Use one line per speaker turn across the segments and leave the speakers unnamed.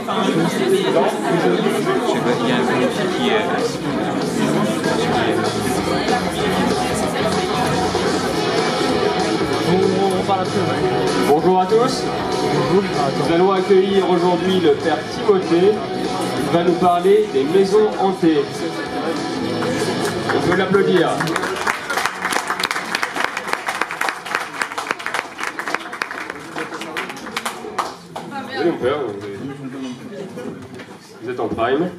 Il y a un petit qui est...
Bonjour à tous. Nous allons accueillir aujourd'hui le père Timothée qui va nous parler des maisons hantées. On peut l'applaudir. Oui, mon père, vous êtes en prime.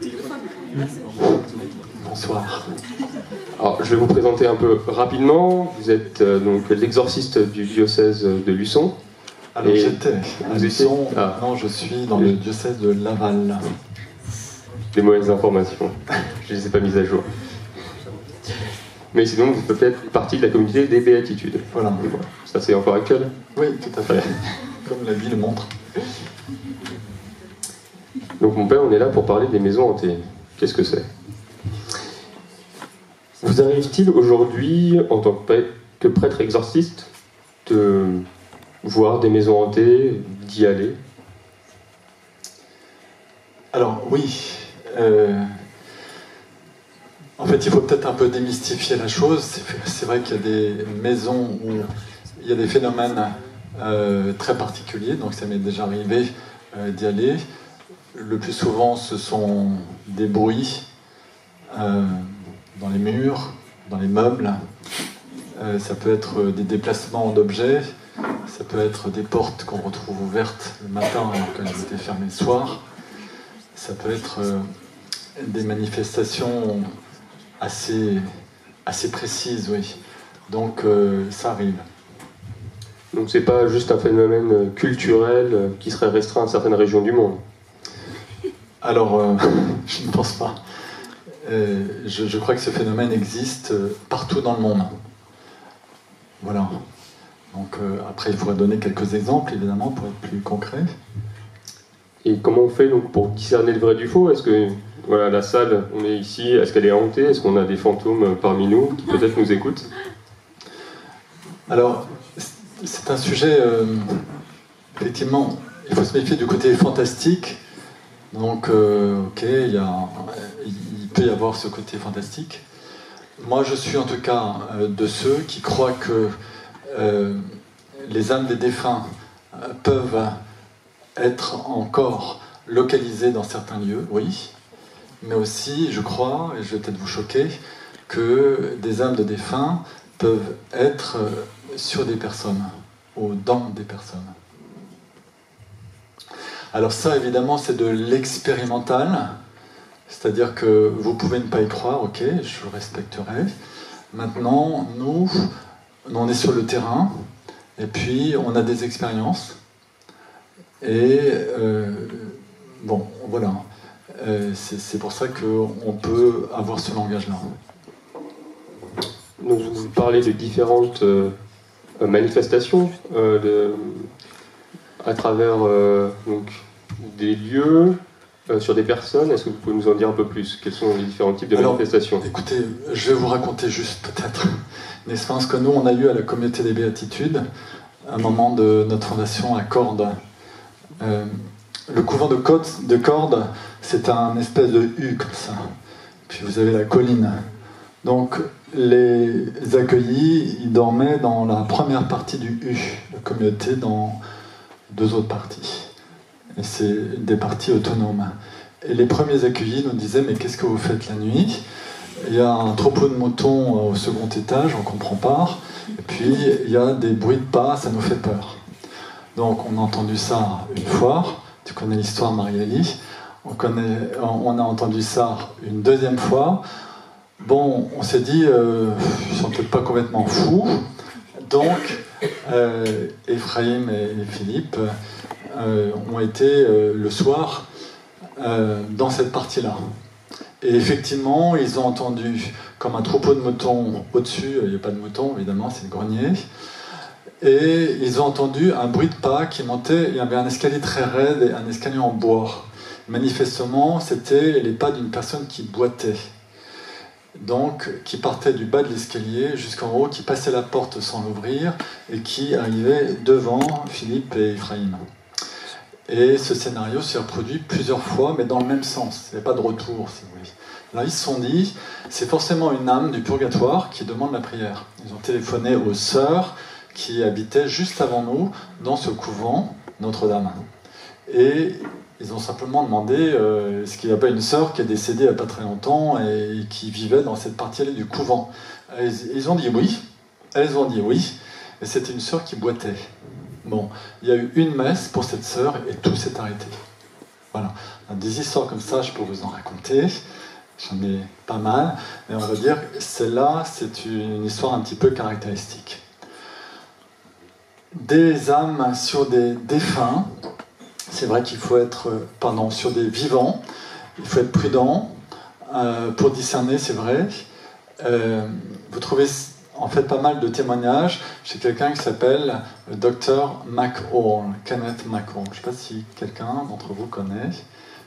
Bonsoir.
Alors, je vais vous présenter un peu rapidement. Vous êtes donc l'exorciste du diocèse de Luçon.
Alors
Et
j'étais à
vous
Luçon,
étiez-
maintenant je suis dans le diocèse de Laval.
Des mauvaises informations. Je ne les ai pas mises à jour. Mais sinon, vous faites peut-être partie de la communauté des béatitudes.
Voilà.
Ça, c'est encore actuel?
Oui, tout à fait. Comme la vie le montre.
Donc, mon père, on est là pour parler des maisons hantées. Qu'est-ce que c'est? Vous arrive-t-il aujourd'hui, en tant que prêtre exorciste, de voir des maisons hantées, d'y aller?
Alors oui, en fait il faut peut-être un peu démystifier la chose. C'est vrai qu'il y a des maisons où il y a des phénomènes très particuliers, donc ça m'est déjà arrivé d'y aller. Le plus souvent ce sont des bruits dans les murs, dans les meubles. Ça peut être des déplacements d'objets, ça peut être des portes qu'on retrouve ouvertes le matin alors qu'elles étaient fermées le soir. Ça peut être des manifestations assez précises, oui. Donc ça arrive.
Donc, c'est pas juste un phénomène culturel qui serait restreint à certaines régions du monde.
Alors, je ne pense pas. Je crois que ce phénomène existe partout dans le monde. Voilà. Donc après, il faudrait donner quelques exemples, évidemment, pour être plus concret.
Et comment on fait donc pour discerner le vrai du faux? Est-ce que voilà, la salle, on est ici, est-ce qu'elle est hantée? Est-ce qu'on a des fantômes parmi nous qui peut-être nous écoutent?
Alors, c'est un sujet, effectivement, il faut se méfier du côté fantastique. Donc, ok, il peut y avoir ce côté fantastique. Moi, je suis en tout cas de ceux qui croient que les âmes des défunts peuvent être encore localisées dans certains lieux, oui. Mais aussi, je crois, et je vais peut-être vous choquer, que des âmes de défunts peuvent être sur des personnes, ou dans des personnes. Alors ça, évidemment, c'est de l'expérimental, c'est-à-dire que vous pouvez ne pas y croire, ok, je respecterai. Maintenant, nous, on est sur le terrain, et puis on a des expériences, et bon, voilà. C'est pour ça qu'on peut avoir ce langage-là.
Donc, vous parlez de différentes manifestations à travers donc, des lieux, sur des personnes. Est-ce que vous pouvez nous en dire un peu plus? Quels sont les différents types de manifestations?
Écoutez, je vais vous raconter juste peut-être une expérience que nous, on a eue à la communauté des béatitudes, à un moment de notre fondation à Cordes. Le couvent de Cordes, c'est un espèce de U comme ça. Puis vous avez la colline. Donc les accueillis, ils dormaient dans la première partie du U, la communauté dans deux autres parties. Et c'est des parties autonomes. Et les premiers accueillis nous disaient « Mais qu'est-ce que vous faites la nuit ? Il y a un troupeau de moutons au second étage, on ne comprend pas. Et puis il y a des bruits de pas, ça nous fait peur. » Donc on a entendu ça une fois. Tu connais l'histoire, Marie-Élie. On a entendu ça une deuxième fois. Bon, on s'est dit, ils sont peut-être pas complètement fous. Donc, Ephraim et Philippe ont été le soir dans cette partie-là. Et effectivement, ils ont entendu comme un troupeau de moutons au-dessus. Il n'y a pas de moutons, évidemment, c'est le grenier. Et ils ont entendu un bruit de pas qui montait. Il y avait un escalier très raide et un escalier en bois. Manifestement, c'était les pas d'une personne qui boitait. Donc, qui partait du bas de l'escalier jusqu'en haut, qui passait la porte sans l'ouvrir et qui arrivait devant Philippe et Ephraim. Et ce scénario s'est reproduit plusieurs fois, mais dans le même sens. Il n'y avait pas de retour, si vous voulez. Là, ils se sont dit, c'est forcément une âme du purgatoire qui demande la prière. Ils ont téléphoné aux sœurs qui habitaient juste avant nous, dans ce couvent, Notre-Dame. Et ils ont simplement demandé est-ce qu'il n'y a pas une sœur qui est décédée il n'y a pas très longtemps et qui vivait dans cette partie-là du couvent. Et ils ont dit oui. Elles ont dit oui. Et c'était une sœur qui boitait. Bon, il y a eu une messe pour cette sœur et tout s'est arrêté. Voilà. Des histoires comme ça, je peux vous en raconter. J'en ai pas mal. Mais on va dire, celle-là, c'est une histoire un petit peu caractéristique. Des âmes sur des défunts, c'est vrai qu'il faut être, sur des vivants, il faut être prudent pour discerner, c'est vrai. Vous trouvez en fait pas mal de témoignages chez quelqu'un qui s'appelle le docteur McCall, Kenneth McCall. Je ne sais pas si quelqu'un d'entre vous connaît.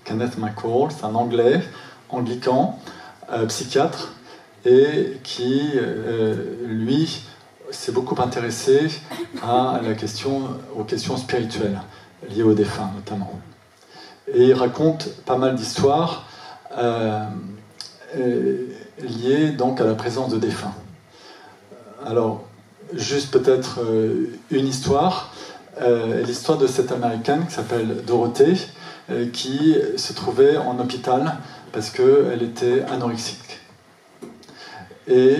Kenneth McCall, c'est un Anglais, anglican, psychiatre, et qui, lui, s'est beaucoup intéressé aux questions spirituelles, liées aux défunts notamment. Et il raconte pas mal d'histoires liées donc à la présence de défunts. Alors, juste peut-être une histoire, l'histoire de cette Américaine qui s'appelle Dorothée, qui se trouvait en hôpital parce qu'elle était anorexique. Et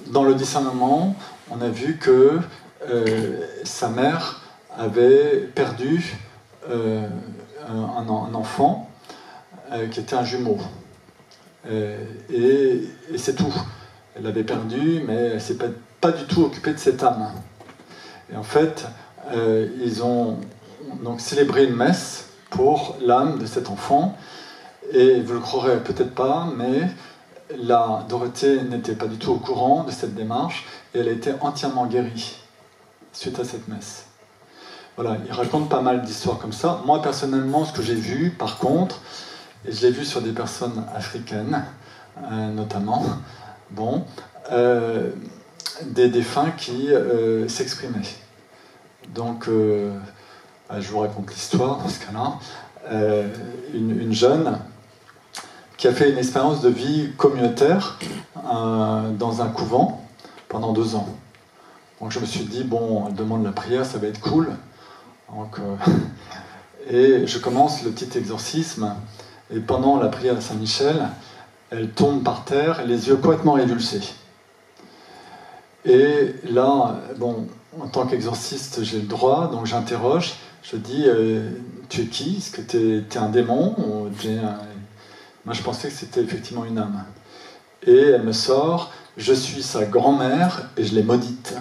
dans le discernement, on a vu que sa mère avait perdu un enfant qui était un jumeau. Et c'est tout. Elle l'avait perdu, mais elle ne s'est pas du tout occupée de cette âme. Et en fait, ils ont donc célébré une messe pour l'âme de cet enfant. Et vous ne le croirez peut-être pas, mais Dorothée n'était pas du tout au courant de cette démarche et elle a été entièrement guérie suite à cette messe. Voilà, il raconte pas mal d'histoires comme ça. Moi, personnellement, ce que j'ai vu, par contre, et je l'ai vu sur des personnes africaines, notamment, des défunts qui s'exprimaient. Donc, je vous raconte l'histoire dans ce cas-là. Une jeune qui a fait une expérience de vie communautaire dans un couvent pendant 2 ans. Donc je me suis dit, bon, elle demande la prière, ça va être cool. Donc, et je commence le petit exorcisme, et pendant la prière de Saint-Michel, elle tombe par terre, les yeux complètement révulsés. Et là, en tant qu'exorciste, j'ai le droit, donc j'interroge, je dis, tu es qui? Est-ce que tu es un démon ou Moi, je pensais que c'était effectivement une âme. Et elle me sort, je suis sa grand-mère et je l'ai maudite.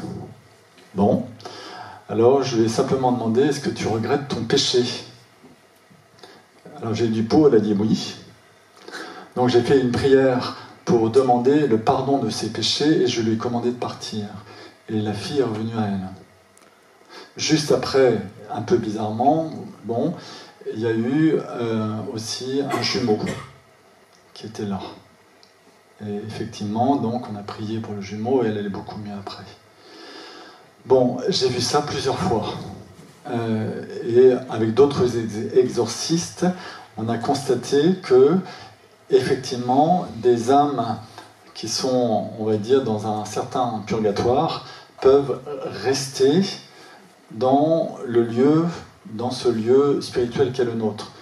Bon, alors je lui ai simplement demandé, est-ce que tu regrettes ton péché? Alors j'ai dit pot, elle a dit oui. Donc j'ai fait une prière pour demander le pardon de ses péchés et je lui ai commandé de partir. Et la fille est revenue à elle. Juste après, un peu bizarrement, il y a eu aussi un jumeau qui était là. Et effectivement, donc, on a prié pour le jumeau et elle allait beaucoup mieux après. Bon, j'ai vu ça plusieurs fois. Et avec d'autres exorcistes, on a constaté que, effectivement, des âmes qui sont, on va dire, dans un certain purgatoire, peuvent rester dans ce lieu spirituel qu'est le nôtre.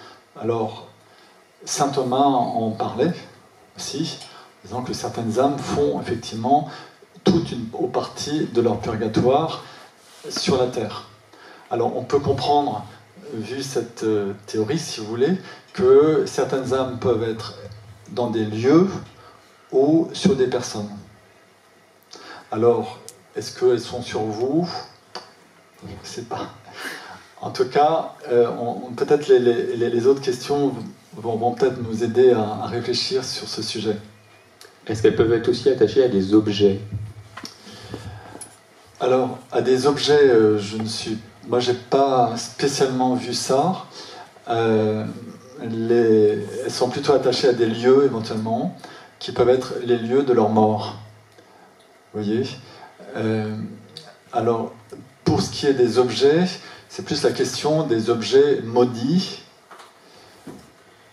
Alors, Saint Thomas en parlait aussi, disant que certaines âmes font effectivement toute une partie de leur purgatoire sur la terre. Alors on peut comprendre, vu cette théorie, si vous voulez, que certaines âmes peuvent être dans des lieux ou sur des personnes. Alors, est-ce qu'elles sont sur vous? Je ne sais pas. En tout cas, peut-être les autres questions vont peut-être nous aider à réfléchir sur ce sujet.
Est-ce qu'elles peuvent être aussi attachées à des objets?
Alors, à des objets, moi, j'ai pas spécialement vu ça. Elles sont plutôt attachées à des lieux, éventuellement, qui peuvent être les lieux de leur mort. Vous voyez? Alors, pour ce qui est des objets, C'est plus la question des objets maudits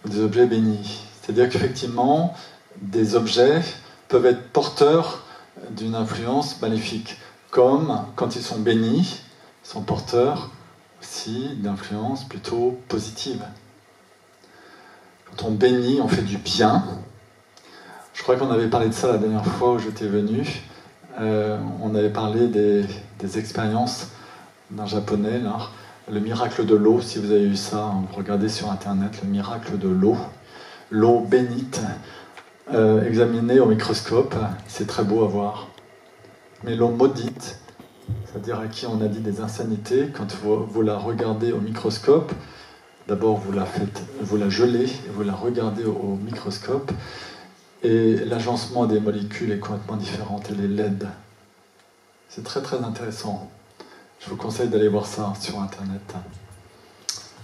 ou des objets bénis. C'est-à-dire qu'effectivement, des objets peuvent être porteurs d'une influence maléfique, comme quand ils sont bénis, ils sont porteurs aussi d'influence plutôt positive. Quand on bénit, on fait du bien. Je crois qu'on avait parlé de ça la dernière fois où j'étais venu. On avait parlé des expériences d'un japonais, là. Le miracle de l'eau, si vous avez eu ça, vous regardez sur internet, le miracle de l'eau bénite, examinée au microscope, c'est très beau à voir. Mais l'eau maudite, c'est-à-dire à qui on a dit des insanités, quand vous la regardez au microscope, d'abord vous la gelez, vous la regardez au microscope, et l'agencement des molécules est complètement différent, elle est laide. C'est très très intéressant. Je vous conseille d'aller voir ça sur internet.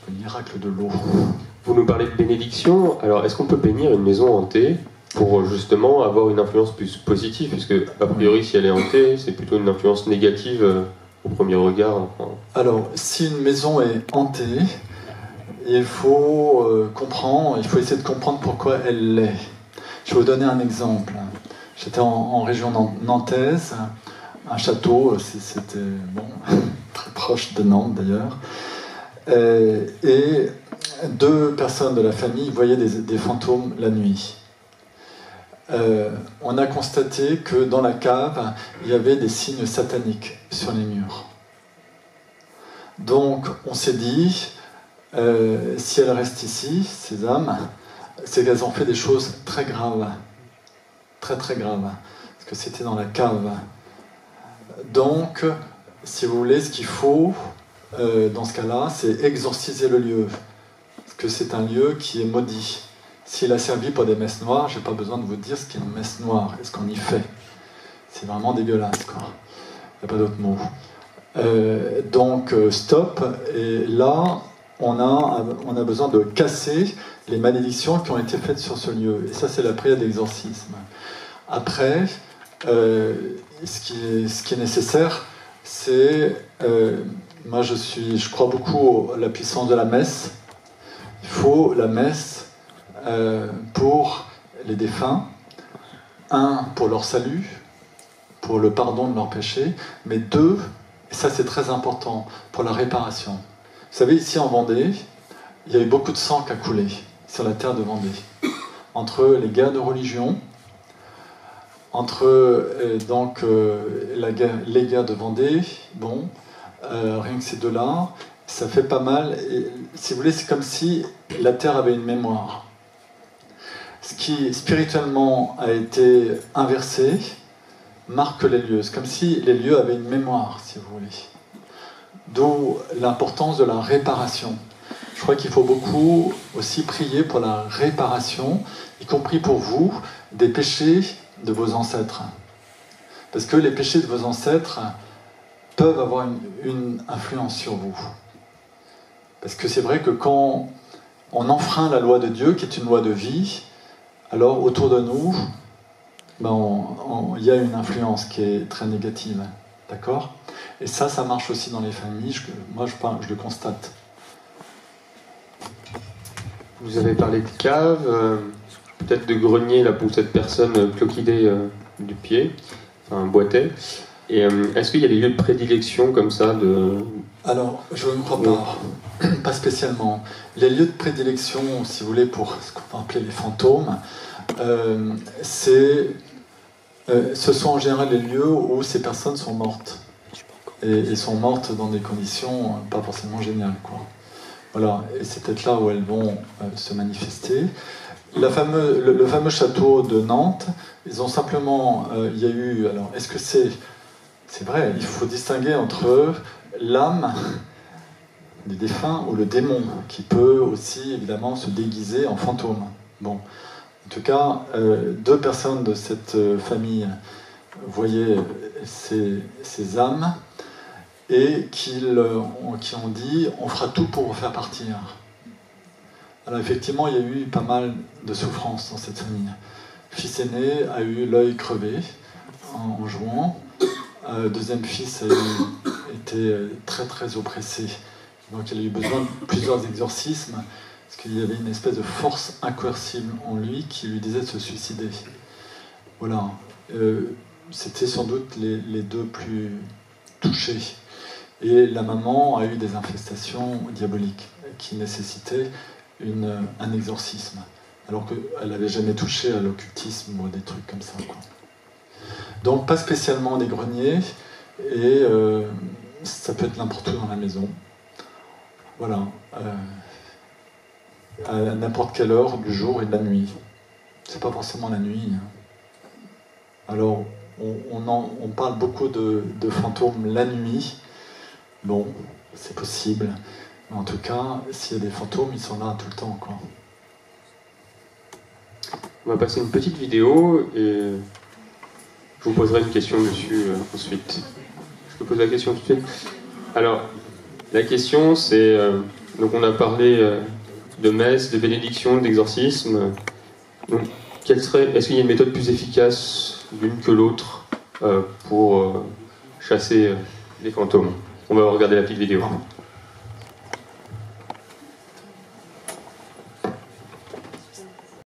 Le miracle de l'eau.
Vous nous parlez de bénédiction, alors est-ce qu'on peut bénir une maison hantée pour justement avoir une influence plus positive, puisque a priori si elle est hantée, c'est plutôt une influence négative au premier regard. Enfin...
Alors, si une maison est hantée, il faut essayer de comprendre pourquoi elle l'est. Je vais vous donner un exemple. J'étais en région nantaise, un château, c'était très proche de Nantes d'ailleurs, et 2 personnes de la famille voyaient des fantômes la nuit. On a constaté que dans la cave, il y avait des signes sataniques sur les murs. Donc on s'est dit, si elles restent ici, ces âmes, c'est qu'elles ont fait des choses très graves, très très graves, parce que c'était dans la cave. Donc, si vous voulez, ce qu'il faut, dans ce cas-là, c'est exorciser le lieu, parce que c'est un lieu qui est maudit. S'il a servi pour des messes noires, je n'ai pas besoin de vous dire ce qu'est une messe noire et ce qu'on y fait. C'est vraiment dégueulasse, quoi. Il n'y a pas d'autre mot. Donc, stop. Et là, on a besoin de casser les malédictions qui ont été faites sur ce lieu. Et ça, c'est la prière d'exorcisme. Après, ce qui est nécessaire, c'est... moi, je crois beaucoup à la puissance de la messe. Il faut la messe pour les défunts, 1, pour leur salut, pour le pardon de leurs péchés, mais 2, et ça c'est très important, pour la réparation. Vous savez, ici en Vendée, il y a eu beaucoup de sang qui a coulé sur la terre de Vendée, entre les guerres de religion, entre les guerres de Vendée, rien que ces 2-là, ça fait pas mal. Et, si vous voulez, c'est comme si la terre avait une mémoire. Ce qui spirituellement a été inversé marque les lieux. C'est comme si les lieux avaient une mémoire, si vous voulez. D'où l'importance de la réparation. Je crois qu'il faut beaucoup aussi prier pour la réparation, y compris pour vous, des péchés de vos ancêtres. Parce que les péchés de vos ancêtres peuvent avoir une influence sur vous. Parce que c'est vrai que quand on enfreint la loi de Dieu, qui est une loi de vie, alors autour de nous, il y a une influence qui est très négative. D'accord ? Et ça marche aussi dans les familles. Je le constate.
Vous avez parlé de cave, peut-être de grenier là, pour cette personne cloquidée du pied, enfin boitait. Et est-ce qu'il y a des lieux de prédilection comme ça
Alors, je ne crois pas. Pas spécialement. Les lieux de prédilection, si vous voulez, pour ce qu'on va appeler les fantômes, ce sont en général les lieux où ces personnes sont mortes. Et sont mortes dans des conditions pas forcément géniales, quoi. Voilà. Et c'est peut-être là où elles vont se manifester. Le fameux château de Nantes, ils ont simplement... il y a eu... Alors, est-ce que c'est vrai, il faut distinguer entre l'âme du défunt ou le démon, qui peut aussi évidemment se déguiser en fantôme. Bon, en tout cas, 2 personnes de cette famille voyaient ces âmes et qui ont dit « on fera tout pour vous faire partir ». Alors effectivement, il y a eu pas mal de souffrances dans cette famille. Le fils aîné a eu l'œil crevé en jouant. Deuxième fils a été très très oppressé Donc il a eu besoin de plusieurs exorcismes, parce qu'il y avait une espèce de force incoercible en lui qui lui disait de se suicider. Voilà. C'était sans doute les deux plus touchés. Et la maman a eu des infestations diaboliques qui nécessitaient un exorcisme, alors qu'elle n'avait jamais touché à l'occultisme ou à des trucs comme ça, quoi. Donc pas spécialement des greniers, et ça peut être n'importe où dans la maison. Voilà. À n'importe quelle heure du jour et de la nuit. C'est pas forcément la nuit. Alors, on parle beaucoup de fantômes la nuit. Bon, c'est possible. Mais en tout cas, s'il y a des fantômes, ils sont là tout le temps, quoi.
On va passer une petite vidéo et je vous poserai une question dessus ensuite. Je peux poser la question tout de suite. Alors, la question c'est... donc on a parlé de messe, de bénédiction, d'exorcisme. Donc, est-ce qu'il y a une méthode plus efficace l'une que l'autre pour chasser les fantômes? On va regarder la petite vidéo.